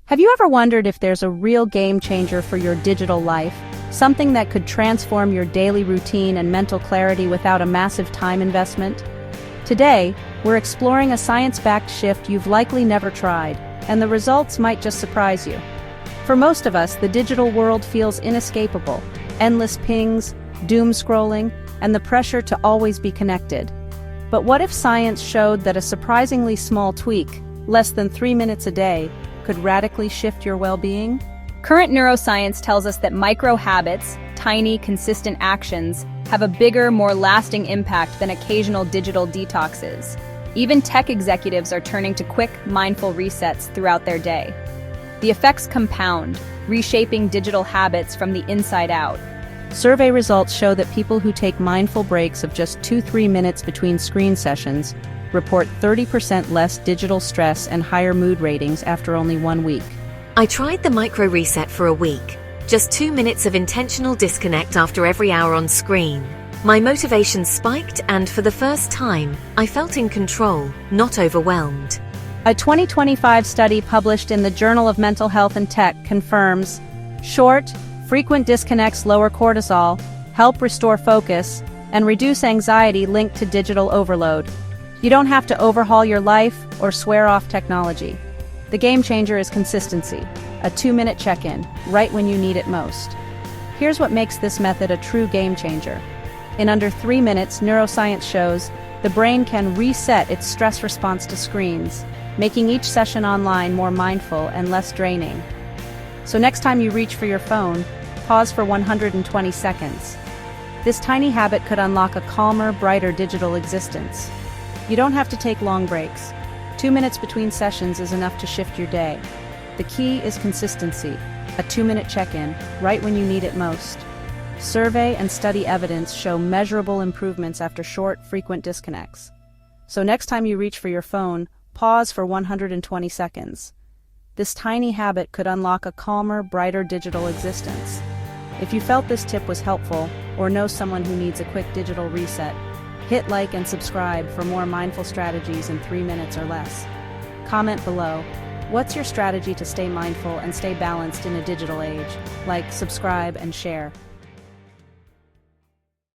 Have you ever wondered if there's a real game changer for your digital life? Something that could transform your daily routine and mental clarity without a massive time investment? Today, we're exploring a science-backed shift you've likely never tried, and the results might just surprise you. For most of us, the digital world feels inescapable. Endless pings, doom scrolling, and the pressure to always be connected. But what if science showed that a surprisingly small tweak, less than 3 minutes a day, could radically shift your well-being? Current neuroscience tells us that micro-habits, tiny, consistent actions, have a bigger, more lasting impact than occasional digital detoxes. Even tech executives are turning to quick, mindful resets throughout their day. The effects compound, reshaping digital habits from the inside out. Survey results show that people who take mindful breaks of just 2-3 minutes between screen sessions report 30% less digital stress and higher mood ratings after only 1 week. I tried the micro reset for a week. Just 2 minutes of intentional disconnect after every hour on screen. My motivation spiked, and for the first time, I felt in control, not overwhelmed. A 2025 study published in the Journal of Mental Health and Tech confirms short, frequent disconnects lower cortisol, help restore focus, and reduce anxiety linked to digital overload. You don't have to overhaul your life or swear off technology. The game changer is consistency, a 2-minute check-in, right when you need it most. Here's what makes this method a true game changer. In under 3 minutes, neuroscience shows the brain can reset its stress response to screens, making each session online more mindful and less draining. So next time you reach for your phone, pause for 120 seconds. This tiny habit could unlock a calmer, brighter digital existence. You don't have to take long breaks. 2 minutes between sessions is enough to shift your day. The key is consistency, a 2-minute check-in, right when you need it most. Survey and study evidence show measurable improvements after short, frequent disconnects. So next time you reach for your phone, pause for 120 seconds. This tiny habit could unlock a calmer, brighter digital existence. If you felt this tip was helpful, or know someone who needs a quick digital reset, hit like and subscribe for more mindful strategies in 3 minutes or less. Comment below, what's your strategy to stay mindful and stay balanced in a digital age? Like, subscribe, and share.